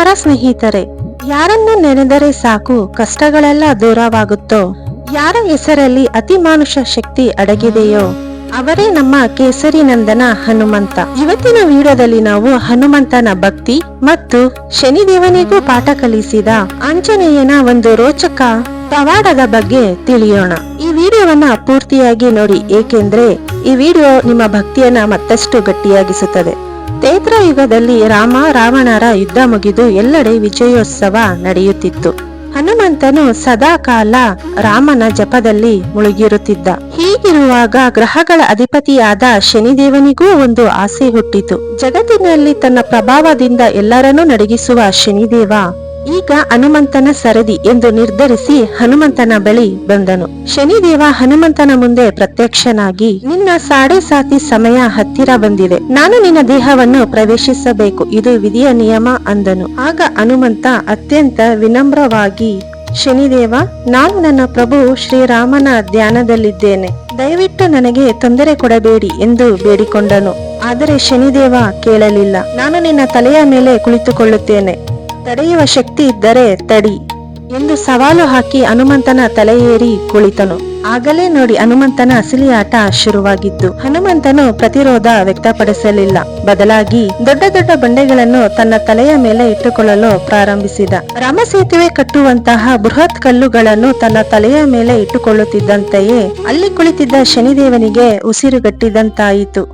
ನಮಸ್ಕಾರ ಸ್ನೇಹಿತರೆ, ಯಾರನ್ನು ನೆನೆದರೆ ಸಾಕು ಕಷ್ಟಗಳೆಲ್ಲ ದೂರವಾಗುತ್ತೋ, ಯಾರ ಹೆಸರಲ್ಲಿ ಅತಿಮಾನುಷ ಶಕ್ತಿ ಅಡಗಿದೆಯೋ ಅವರೇ ನಮ್ಮ ಕೇಸರಿ ನಂದನ ಹನುಮಂತ. ಇವತ್ತಿನ ವಿಡಿಯೋದಲ್ಲಿ ನಾವು ಹನುಮಂತನ ಭಕ್ತಿ ಮತ್ತು ಶನಿದೇವನಿಗೂ ಪಾಠ ಕಲಿಸಿದ ಆಂಜನೇಯನ ಒಂದು ರೋಚಕ ಪವಾಡದ ಬಗ್ಗೆ ತಿಳಿಯೋಣ. ಈ ವಿಡಿಯೋವನ್ನ ಪೂರ್ತಿಯಾಗಿ ನೋಡಿ, ಏಕೆಂದ್ರೆ ಈ ವಿಡಿಯೋ ನಿಮ್ಮ ಭಕ್ತಿಯನ್ನ ಮತ್ತಷ್ಟು ಗಟ್ಟಿಯಾಗಿಸುತ್ತದೆ. ತ್ರೇತಾಯುಗದಲ್ಲಿ ರಾಮ ರಾವಣರ ಯುದ್ಧ ಮುಗಿದು ಎಲ್ಲೆಡೆ ವಿಜಯೋತ್ಸವ ನಡೆಯುತ್ತಿತ್ತು. ಹನುಮಂತನು ಸದಾ ಕಾಲ ರಾಮನ ಜಪದಲ್ಲಿ ಮುಳುಗಿರುತ್ತಿದ್ದ. ಹೀಗಿರುವಾಗ ಗ್ರಹಗಳ ಅಧಿಪತಿಯಾದ ಶನಿದೇವನಿಗೂ ಒಂದು ಆಸೆ ಹುಟ್ಟಿತು. ಜಗತ್ತಿನಲ್ಲಿ ತನ್ನ ಪ್ರಭಾವದಿಂದ ಎಲ್ಲರನ್ನೂ ನಡಗಿಸುವ ಶನಿದೇವ ಈಗ ಹನುಮಂತನ ಸರದಿ ಎಂದು ನಿರ್ಧರಿಸಿ ಹನುಮಂತನ ಬಳಿ ಬಂದನು. ಶನಿದೇವ ಹನುಮಂತನ ಮುಂದೆ ಪ್ರತ್ಯಕ್ಷನಾಗಿ, ನಿನ್ನ ಸಾಡೆ ಸಾತಿ ಸಮಯ ಹತ್ತಿರ ಬಂದಿದೆ, ನಾನು ನಿನ್ನ ದೇಹವನ್ನು ಪ್ರವೇಶಿಸಬೇಕು, ಇದು ವಿಧಿಯ ನಿಯಮ ಅಂದನು. ಆಗ ಹನುಮಂತ ಅತ್ಯಂತ ವಿನಮ್ರವಾಗಿ, ಶನಿದೇವ, ನಾನು ನನ್ನ ಪ್ರಭು ಶ್ರೀರಾಮನ ಧ್ಯಾನದಲ್ಲಿದ್ದೇನೆ, ದಯವಿಟ್ಟು ನನಗೆ ತೊಂದರೆ ಕೊಡಬೇಡಿ ಎಂದು ಬೇಡಿಕೊಂಡನು. ಆದರೆ ಶನಿದೇವ ಕೇಳಲಿಲ್ಲ. ನಾನು ನಿನ್ನ ತಲೆಯ ಮೇಲೆ ಕುಳಿತುಕೊಳ್ಳುತ್ತೇನೆ, ತಡೆಯುವ ಶಕ್ತಿ ಇದ್ದರೆ ತಡಿ ಎಂದು ಸವಾಲು ಹಾಕಿ ಹನುಮಂತನ ತಲೆಯೇರಿ ಕುಳಿತನು. ಆಗಲೇ ನೋಡಿ ಹನುಮಂತನ ಅಸಲಿ ಆಟ ಶುರುವಾಗಿದ್ದು. ಹನುಮಂತನು ಪ್ರತಿರೋಧ ವ್ಯಕ್ತಪಡಿಸಲಿಲ್ಲ, ಬದಲಾಗಿ ದೊಡ್ಡ ದೊಡ್ಡ ಬಂಡೆಗಳನ್ನು ತನ್ನ ತಲೆಯ ಮೇಲೆ ಇಟ್ಟುಕೊಳ್ಳಲು ಪ್ರಾರಂಭಿಸಿದ. ರಾಮ ಸೇತುವೆ ಕಟ್ಟುವಂತಹ ಬೃಹತ್ ಕಲ್ಲುಗಳನ್ನು ತನ್ನ ತಲೆಯ ಮೇಲೆ ಇಟ್ಟುಕೊಳ್ಳುತ್ತಿದ್ದಂತೆಯೇ ಅಲ್ಲಿ ಕುಳಿತಿದ್ದ ಶನಿದೇವನಿಗೆ ಉಸಿರುಗಟ್ಟಿದಂತಾಯಿತು.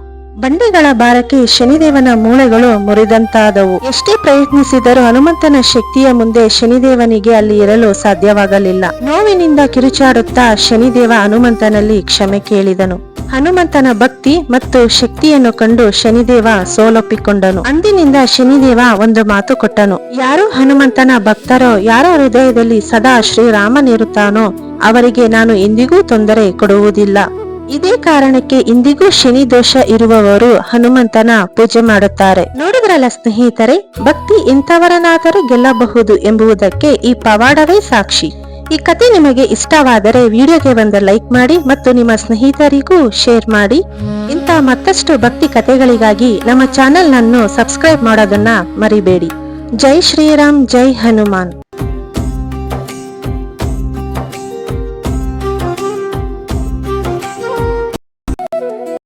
ಬಂಡೆಗಳ ಭಾರಕ್ಕೆ ಶನಿದೇವನ ಮೂಳೆಗಳು ಮುರಿದಂತಾದವು. ಎಷ್ಟೇ ಪ್ರಯತ್ನಿಸಿದರೂ ಹನುಮಂತನ ಶಕ್ತಿಯ ಮುಂದೆ ಶನಿದೇವನಿಗೆ ಅಲ್ಲಿ ಇರಲು ಸಾಧ್ಯವಾಗಲಿಲ್ಲ. ನೋವಿನಿಂದ ಕಿರುಚಾಡುತ್ತಾ ಶನಿದೇವ ಹನುಮಂತನಲ್ಲಿ ಕ್ಷಮೆ ಕೇಳಿದನು. ಹನುಮಂತನ ಭಕ್ತಿ ಮತ್ತು ಶಕ್ತಿಯನ್ನು ಕಂಡು ಶನಿದೇವ ಸೋಲೊಪ್ಪಿಕೊಂಡನು. ಅಂದಿನಿಂದ ಶನಿದೇವ ಒಂದು ಮಾತು ಕೊಟ್ಟನು, ಯಾರು ಹನುಮಂತನ ಭಕ್ತರೋ, ಯಾರ ಹೃದಯದಲ್ಲಿ ಸದಾ ಶ್ರೀರಾಮನಿರುತ್ತಾನೋ ಅವರಿಗೆ ನಾನು ಎಂದಿಗೂ ತೊಂದರೆ ಕೊಡುವುದಿಲ್ಲ. ಇದೇ ಕಾರಣಕ್ಕೆ ಇಂದಿಗೂ ಶನಿ ದೋಷ ಇರುವವರು ಹನುಮಂತನ ಪೂಜೆ ಮಾಡುತ್ತಾರೆ. ನೋಡಿದ್ರಲ್ಲ ಸ್ನೇಹಿತರೆ, ಭಕ್ತಿ ಎಂತವರನ್ನಾದರೂ ಗೆಲ್ಲಬಹುದು ಎಂಬುದಕ್ಕೆ ಈ ಪವಾಡವೇ ಸಾಕ್ಷಿ. ಈ ಕತೆ ನಿಮಗೆ ಇಷ್ಟವಾದರೆ ವಿಡಿಯೋಗೆ ಒಂದು ಲೈಕ್ ಮಾಡಿ ಮತ್ತು ನಿಮ್ಮ ಸ್ನೇಹಿತರಿಗೂ ಶೇರ್ ಮಾಡಿ. ಇಂಥ ಮತ್ತಷ್ಟು ಭಕ್ತಿ ಕತೆಗಳಿಗಾಗಿ ನಮ್ಮ ಚಾನೆಲ್ ನನ್ನು ಸಬ್ಸ್ಕ್ರೈಬ್ ಮಾಡೋದನ್ನ ಮರಿಬೇಡಿ. ಜೈ ಶ್ರೀರಾಮ್, ಜೈ ಹನುಮಾನ್.